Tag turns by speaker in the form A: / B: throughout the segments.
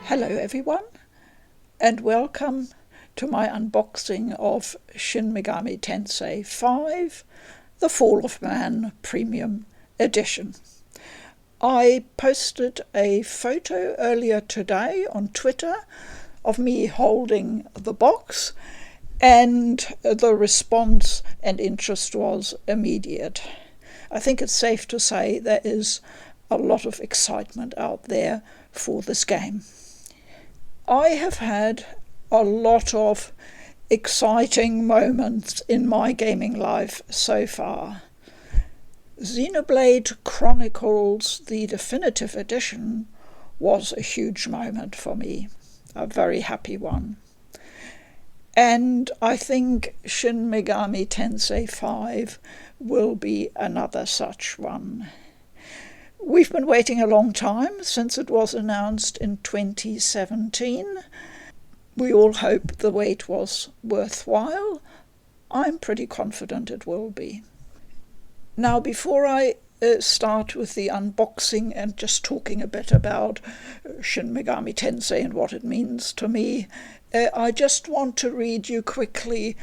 A: Hello everyone, and welcome to my unboxing of Shin Megami Tensei V, The Fall of Man Premium Edition. I posted a photo earlier today on Twitter of me holding the box, and the response and interest was immediate. I think it's safe to say there is a lot of excitement out there for this game. I have had a lot of exciting moments in my gaming life so far. Xenoblade Chronicles, the definitive edition, was a huge moment for me, a very happy one. And I think Shin Megami Tensei V will be another such one. We've been waiting a long time since it was announced in 2017. We all hope the wait was worthwhile. I'm pretty confident it will be. Now, before I start with the unboxing and just talking a bit about Shin Megami Tensei and what it means to me, I just want to read you quickly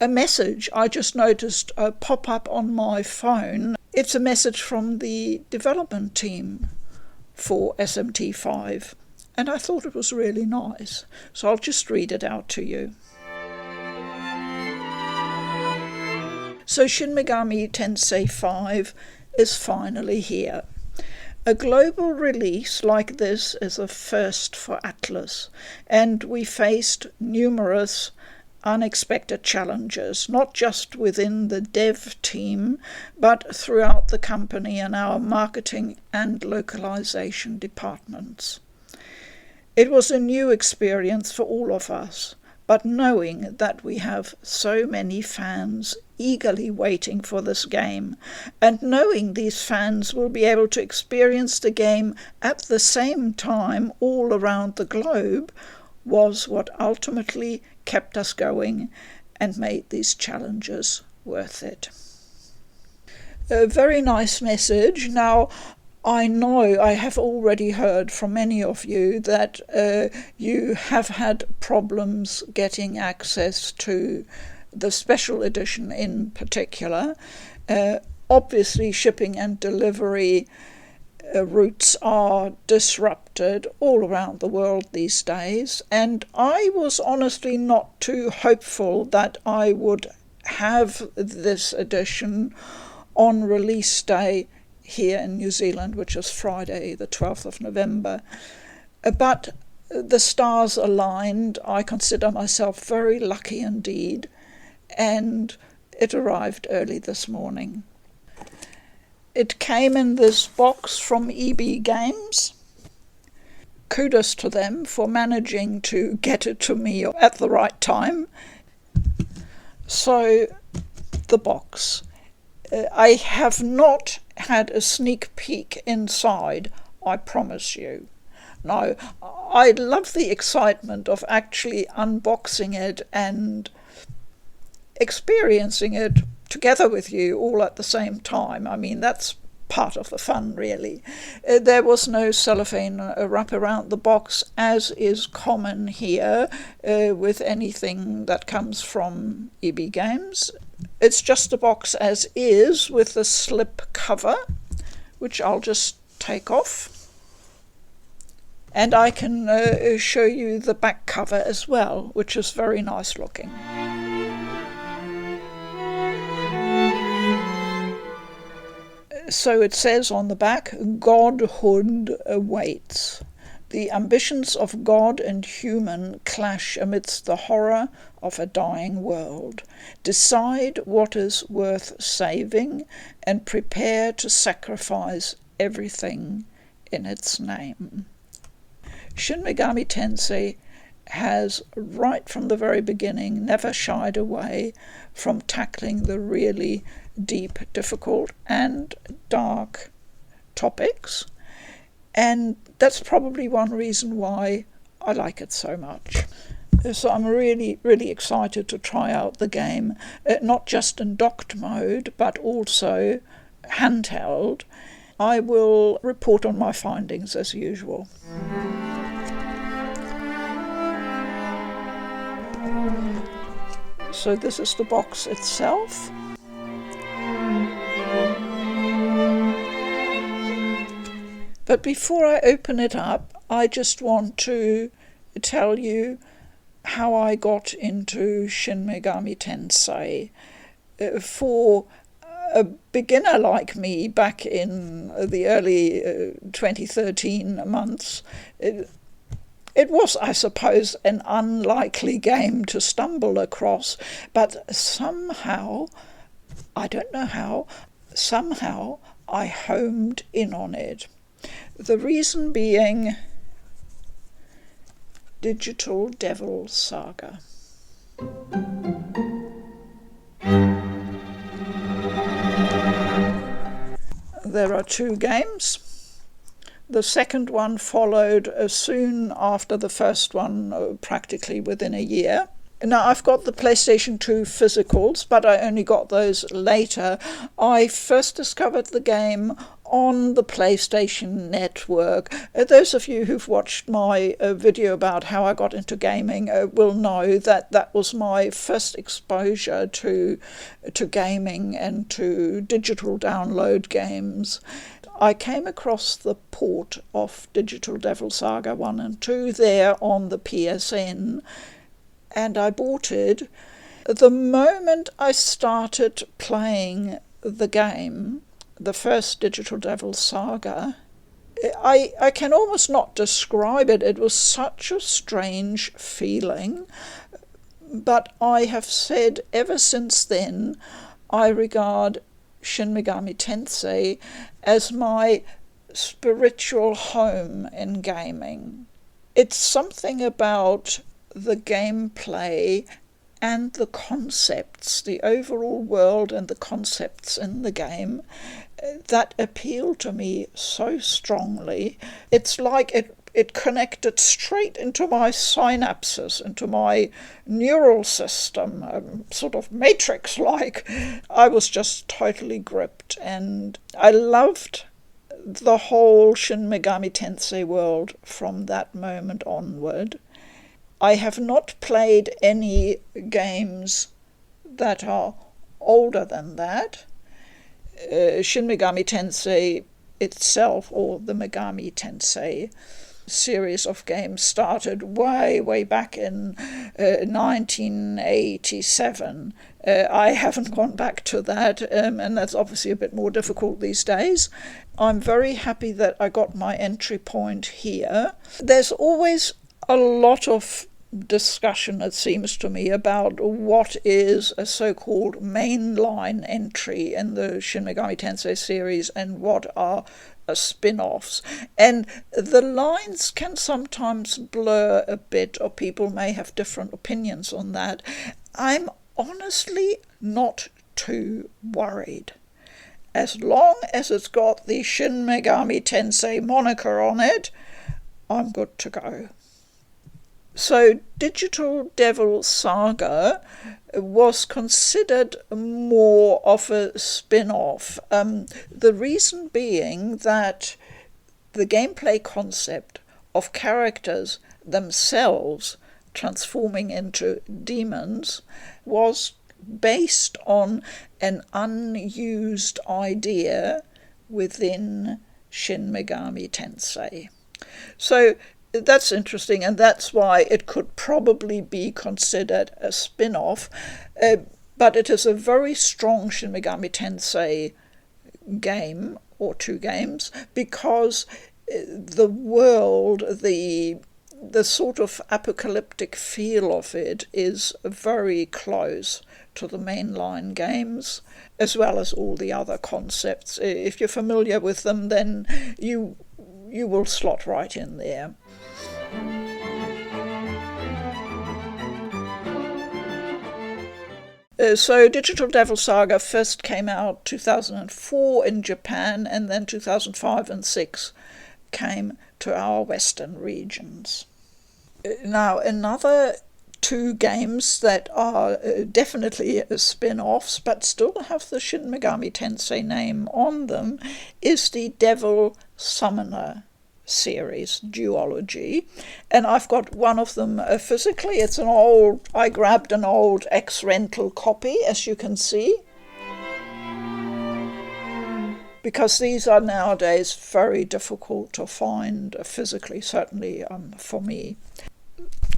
A: a message I just noticed pop up on my phone. It's a message from the development team for SMT V, and I thought it was really nice, so I'll just read it out to you. So Shin Megami Tensei V is finally here. A global release like this is a first for Atlas, and we faced numerous unexpected challenges, not just within the dev team, but throughout the company and our marketing and localization departments. It was a new experience for all of us, but knowing that we have so many fans eagerly waiting for this game, and knowing these fans will be able to experience the game at the same time all around the globe, was what ultimately kept us going and made these challenges worth it. A very nice message. Now, I know I have already heard from many of you that you have had problems getting access to the special edition in particular. Obviously, shipping and delivery routes are disrupted all around the world these days, and I was honestly not too hopeful that I would have this edition on release day here in New Zealand, which is Friday the 12th of November. But the stars aligned. I consider myself very lucky indeed, and it arrived early this morning. It came in this box from EB Games. Kudos to them for managing to get it to me at the right time. So, the box. I have not had a sneak peek inside, I promise you. No, I love the excitement of actually unboxing it and experiencing it together with you all at the same time. I mean, that's part of the fun, really. There was no cellophane wrap around the box, as is common here with anything that comes from EB Games. It's just a box as is with the slip cover, which I'll just take off. And I can show you the back cover as well, which is very nice looking. So it says on the back, Godhood awaits. The ambitions of God and human clash amidst the horror of a dying world. Decide what is worth saving and prepare to sacrifice everything in its name. Shin Megami Tensei has, right from the very beginning, never shied away from tackling the really deep, difficult and dark topics, and that's probably one reason why I like it so much. So I'm really excited to try out the game, not just in docked mode but also handheld. I will report on my findings as usual. So this is the box itself. But before I open it up, I just want to tell you how I got into Shin Megami Tensei. For a beginner like me back in the early 2013 months, it was, I suppose, an unlikely game to stumble across, but somehow, I don't know how, somehow I homed in on it. The reason being Digital Devil Saga. There are two games. The second one followed soon after the first one, practically within a year. Now, I've got the PlayStation 2 physicals, but I only got those later. I first discovered the game on the PlayStation Network. Those of you who've watched my video about how I got into gaming will know that that was my first exposure to gaming and to digital download games. I came across the port of Digital Devil Saga 1 and 2 there on the PSN, and I bought it. The moment I started playing the game, the first Digital Devil Saga, I can almost not describe it. It was such a strange feeling. But I have said ever since then, I regard Shin Megami Tensei as my spiritual home in gaming. It's something about the gameplay and the concepts, the overall world and the concepts in the game that appeal to me so strongly. It's like it connected straight into my synapses, into my neural system, sort of matrix-like. I was just totally gripped, and I loved the whole Shin Megami Tensei world from that moment onward. I have not played any games that are older than that. Shin Megami Tensei itself, or the Megami Tensei series of games, started way back in 1987. I haven't gone back to that, and that's obviously a bit more difficult these days. I'm very happy that I got my entry point here. There's always a lot of discussion, it seems to me, about what is a so-called mainline entry in the Shin Megami Tensei series and what are spin-offs. And the lines can sometimes blur a bit, or people may have different opinions on that. I'm honestly not too worried. As long as it's got the Shin Megami Tensei moniker on it, I'm good to go. So Digital Devil Saga was considered more of a spin-off. The reason being that the gameplay concept of characters themselves transforming into demons was based on an unused idea within Shin Megami Tensei. So that's interesting, and that's why it could probably be considered a spin-off, but it is a very strong Shin Megami Tensei game, or two games, because the world, the sort of apocalyptic feel of it is very close to the mainline games, as well as all the other concepts. If you're familiar with them, then you will slot right in there. So Digital Devil Saga first came out 2004 in Japan, and then 2005 and 2006 came to our Western regions. Now, another two games that are definitely spin-offs but still have the Shin Megami Tensei name on them is the Devil Summoner series, duology, and I've got one of them physically. I grabbed an old ex-rental copy, as you can see, because these are nowadays very difficult to find physically, certainly for me.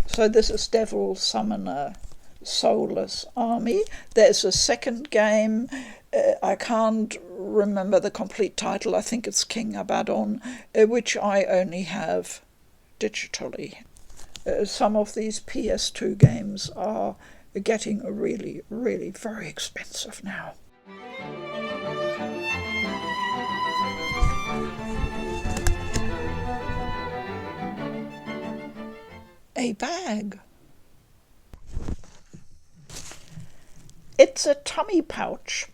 A: So this is Devil Summoner Soulless Army. There's a second game, I can't remember the complete title, I think it's King Abaddon, which I only have digitally. Some of these PS2 games are getting really, really very expensive now. A bag. It's a tummy pouch.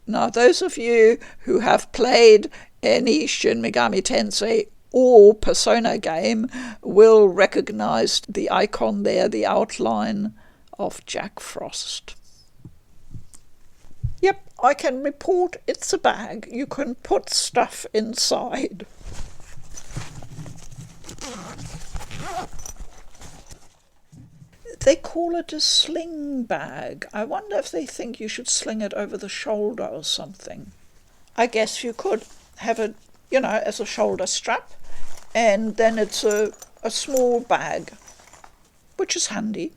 A: Now, those of you who have played any Shin Megami Tensei or Persona game will recognize the icon there, the outline of Jack Frost. Yep, I can report it's a bag. You can put stuff inside. They call it a sling bag. I wonder if they think you should sling it over the shoulder or something. I guess you could have it, as a shoulder strap, and then it's a small bag, which is handy.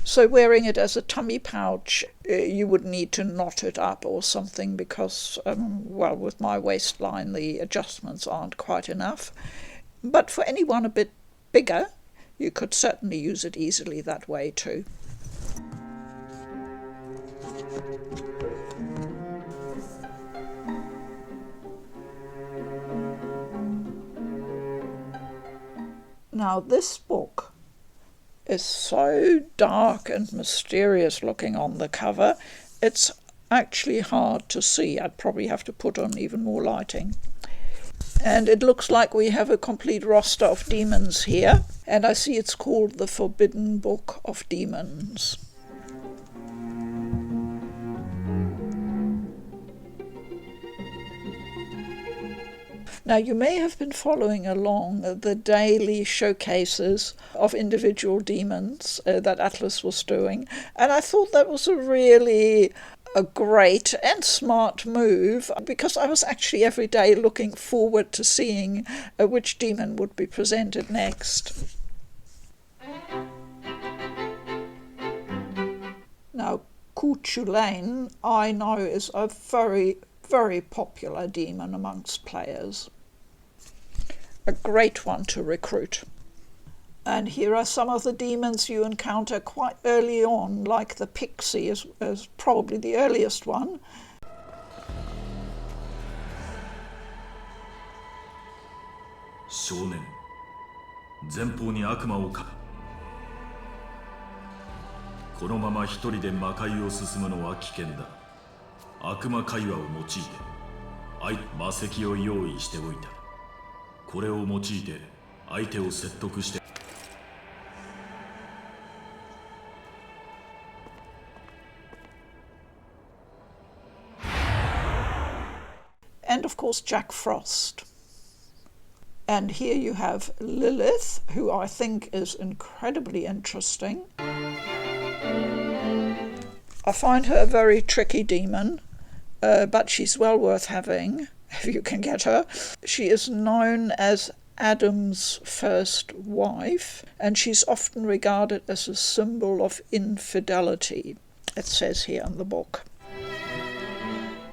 A: So wearing it as a tummy pouch, you would need to knot it up or something because, with my waistline, the adjustments aren't quite enough. But for anyone a bit bigger, you could certainly use it easily that way too. Now this book is so dark and mysterious looking on the cover, it's actually hard to see. I'd probably have to put on even more lighting. And it looks like we have a complete roster of demons here. And I see it's called the Forbidden Book of Demons. Now, you may have been following along the daily showcases of individual demons that Atlas was doing. And I thought that was a great and smart move, because I was actually every day looking forward to seeing which demon would be presented next. Now, Kuchulain, I know, is a very, very popular demon amongst players. A great one to recruit. And here are some of the demons you encounter quite early on, like the Pixie is probably the earliest one.
B: 少年、前方に悪魔をか。このまま一人で魔界を進むのは危険だ。悪魔会話を用いて、魔石を用意しておいた。これを用いて相手を説得して。
A: And of course Jack Frost. And here you have Lilith, who I think is incredibly interesting. I find her a very tricky demon, but she's well worth having, if you can get her. She is known as Adam's first wife, and she's often regarded as a symbol of infidelity, it says here in the book.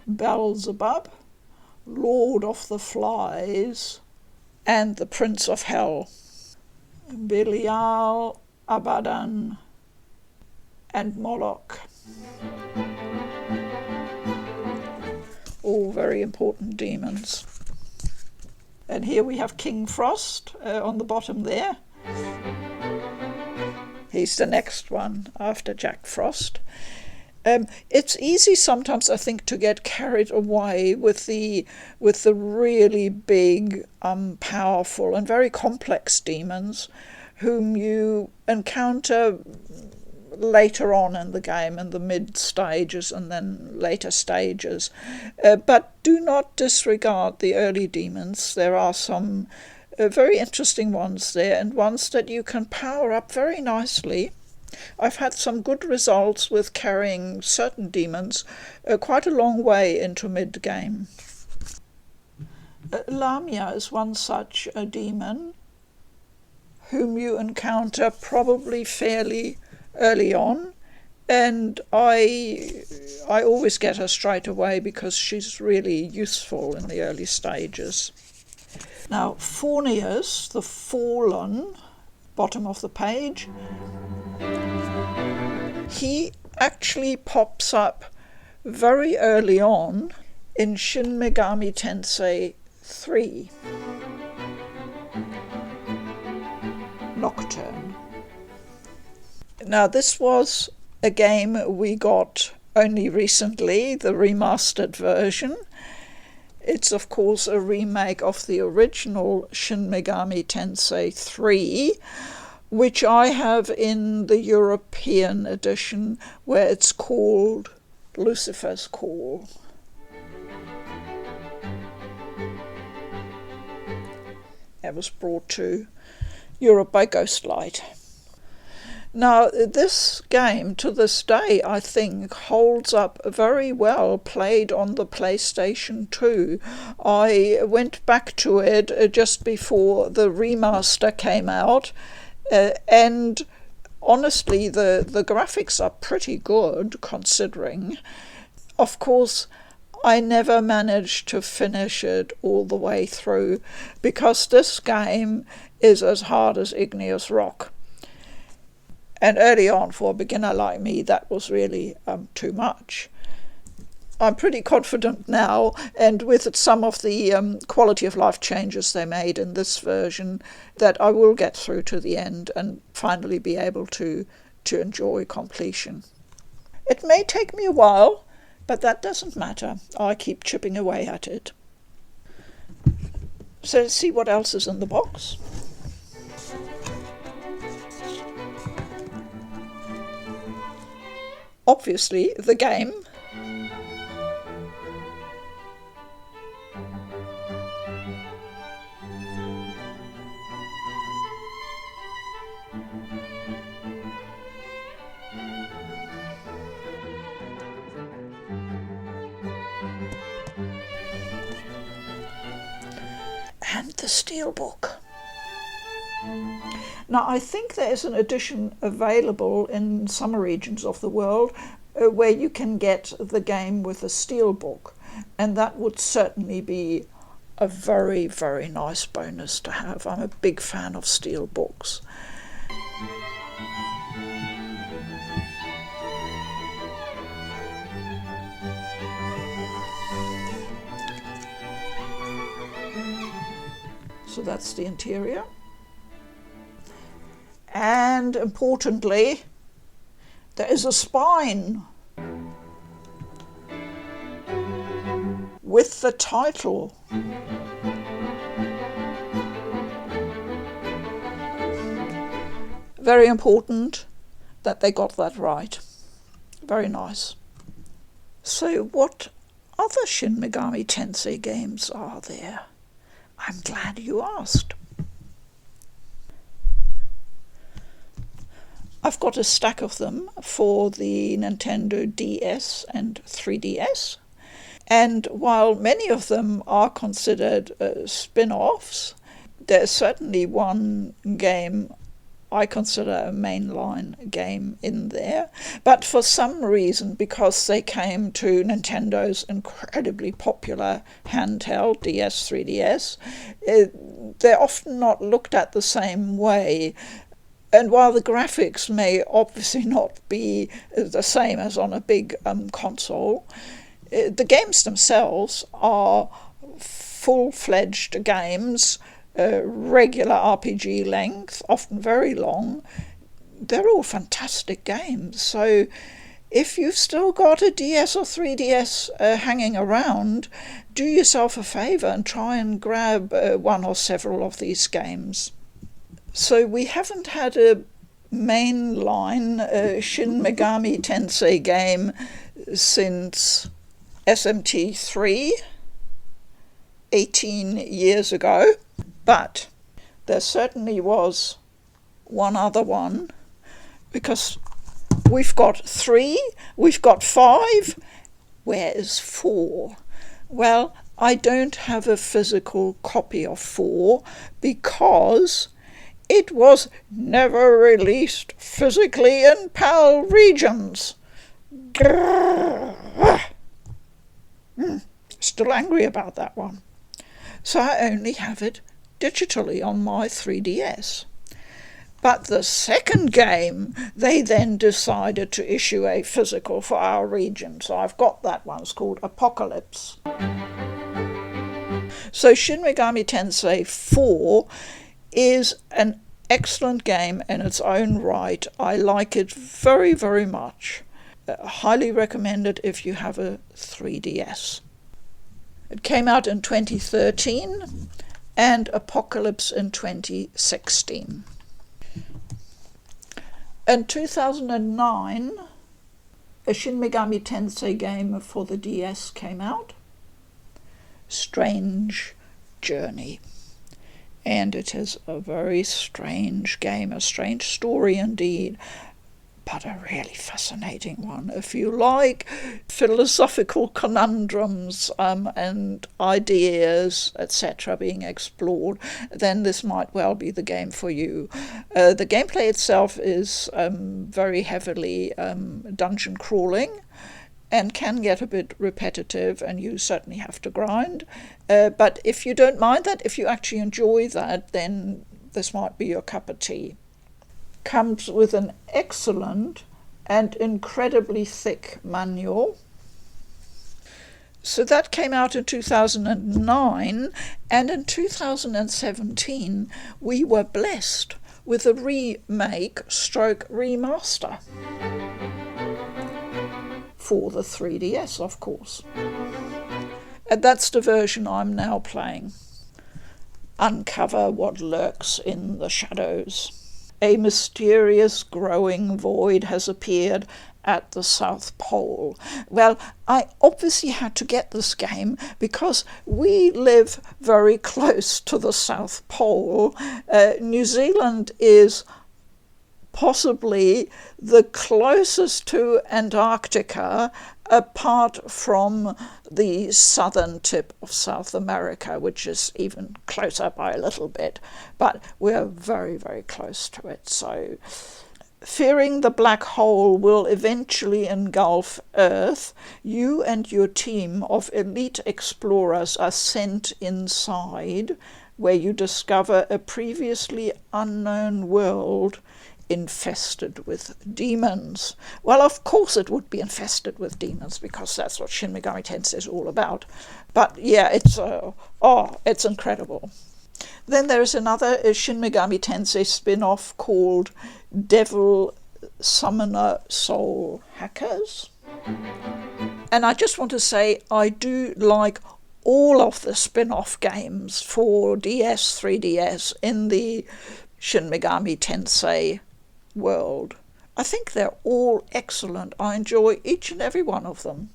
A: Beelzebub, Lord of the Flies, and the Prince of Hell, Belial, Abaddon, and Moloch. All very important demons. And here we have King Frost on the bottom there. He's the next one after Jack Frost. It's easy sometimes, I think, to get carried away with the really big, powerful and very complex demons whom you encounter later on in the game, in the mid stages and then later stages. But do not disregard the early demons. There are some very interesting ones there, and ones that you can power up very lamia I've had some good results with carrying certain demons quite a long way into mid-game. Lamia is one such a demon whom you encounter probably fairly early on, and I always get her straight away because she's really useful in the early stages. Now, Fornius, the Fallen, bottom of the page, he actually pops up very early on in Shin Megami Tensei 3. Nocturne. Now, this was a game we got only recently, the remastered version. It's, of course, a remake of the original Shin Megami Tensei 3, which I have in the European edition, where it's called Lucifer's Call. It was brought to Europe by Ghostlight. Now, this game, to this day, I think, holds up very well, played on the PlayStation 2. I went back to it just before the remaster came out, and honestly, the graphics are pretty good, considering. Of course, I never managed to finish it all the way through, because this game is as hard as igneous rock. And early on, for a beginner like me, that was really too much. I'm pretty confident now, and with some of the quality of life changes they made in this version, that I will get through to the end and finally be able to enjoy completion. It may take me a while, but that doesn't matter. I keep chipping away at it. So let's see what else is in the box. Obviously, the game. And the steelbook. Now, I think there is an edition available in some regions of the world where you can get the game with a steelbook, and that would certainly be a very, very nice bonus to have. I'm a big fan of steelbooks. So that's the interior. And importantly, there is a spine with the title. Very important that they got that right. Very nice. So what other Shin Megami Tensei games are there? I'm glad you asked. I've got a stack of them for the Nintendo DS and 3DS, and while many of them are considered spin-offs, there's certainly one game I consider a mainline game in there, but for some reason, because they came to Nintendo's incredibly popular handheld DS, 3DS, they're often not looked at the same way. And while the graphics may obviously not be the same as on a big console, the games themselves are full-fledged games, regular RPG length, often very long. They're all fantastic games. So if you've still got a DS or 3DS hanging around, do yourself a favour and try and grab one or several of these games. So we haven't had a mainline Shin Megami Tensei game since SMT 3 18 years ago, but there certainly was one other one, because we've got 3, we've got 5, where is 4? Well, I don't have a physical copy of 4 because it was never released physically in PAL regions. Still angry about that one. So I only have it digitally on my 3DS. But the second game, they then decided to issue a physical for our region. So I've got that one. It's called Apocalypse. So Shin Megami Tensei 4 is an excellent game in its own right. I like it very, very much. Highly recommend it if you have a 3DS. It came out in 2013 and Apocalypse in 2016. In 2009, a Shin Megami Tensei game for the DS came out, Strange Journey. And it is a very strange game, a strange story indeed, but a really fascinating one. If you like philosophical conundrums and ideas, etc., being explored, then this might well be the game for you. The gameplay itself is very heavily dungeon crawling and can get a bit repetitive, and you certainly have to grind. But if you don't mind that, if you actually enjoy that, then this might be your cup of tea. Comes with an excellent and incredibly thick manual. So that came out in 2009, and in 2017 we were blessed with a remake/remaster for the 3DS, of course. And that's the version I'm now playing. Uncover what lurks in the shadows. A mysterious growing void has appeared at the South Pole. Well, I obviously had to get this game because we live very close to the South Pole. New Zealand is possibly the closest to Antarctica apart from the southern tip of South America, which is even closer by a little bit, but we're very, very close to it. So fearing the black hole will eventually engulf Earth, you and your team of elite explorers are sent inside, where you discover a previously unknown world infested with demons. Well, of course it would be infested with demons, because that's what Shin Megami Tensei is all about. But yeah, it's incredible. Then there is another Shin Megami Tensei spin-off called Devil Summoner Soul Hackers. And I just want to say I do like all of the spin-off games for DS, 3DS in the Shin Megami Tensei world. I think they're all excellent. I enjoy each and every one of them.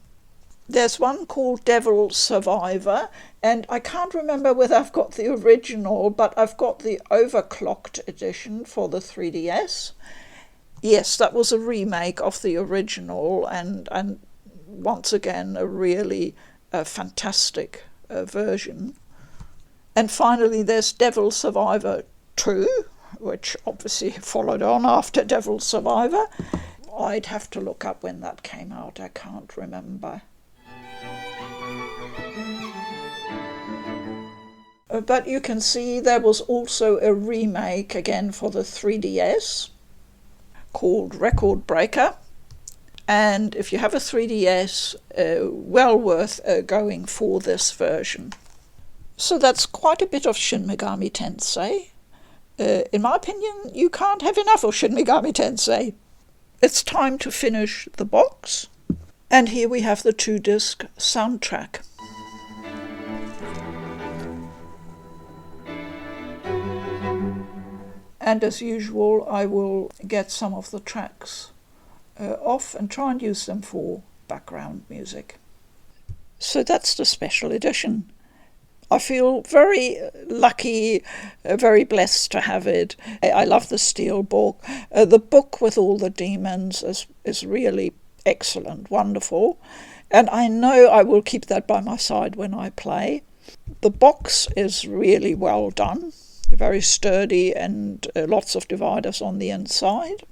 A: There's one called Devil Survivor, and I can't remember whether I've got the original, but I've got the overclocked edition for the 3DS. Yes, that was a remake of the original, and once again a really fantastic version. And finally there's Devil Survivor 2, which obviously followed on after Devil Survivor. I'd have to look up when that came out. I can't remember. But you can see there was also a remake again for the 3DS called Record Breaker. And if you have a 3DS, well worth going for this version. So that's quite a bit of Shin Megami Tensei. In my opinion, you can't have enough of Shin Megami Tensei. It's time to finish the box. And here we have the 2-disc soundtrack. And as usual, I will get some of the tracks off and try and use them for background music. So that's the special edition. I feel very lucky, very blessed to have it. I love the steelbook. The book with all the demons is really excellent, wonderful. And I know I will keep that by my side when I play. The box is really well done, very sturdy, and lots of dividers on the inside.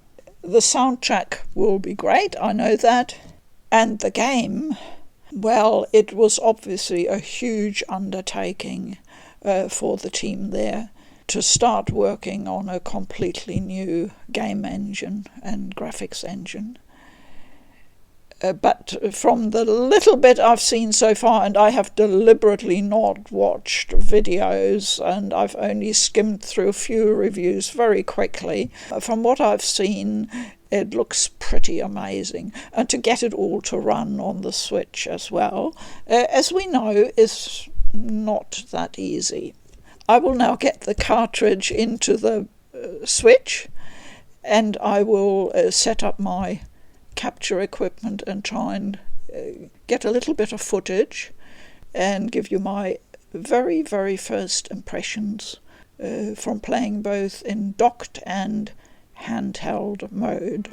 A: The soundtrack will be great, I know that. And the game, well, it was obviously a huge undertaking for the team there to start working on a completely new game engine and graphics engine. But from the little bit I've seen so far, and I have deliberately not watched videos, and I've only skimmed through a few reviews very quickly, from what I've seen, it looks pretty amazing. And to get it all to run on the Switch as well, as we know, is not that easy. I will now get the cartridge into the Switch, and I will set up my capture equipment and try and get a little bit of footage and give you my very, very first impressions from playing both in docked and handheld mode.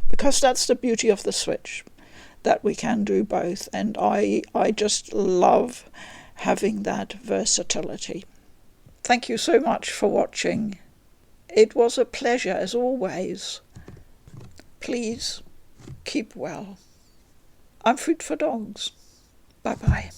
A: Because that's the beauty of the Switch, that we can do both, and I just love having that versatility. Thank you so much for watching. It was a pleasure as always. Please keep well. I'm Food for Dogs. Bye-bye.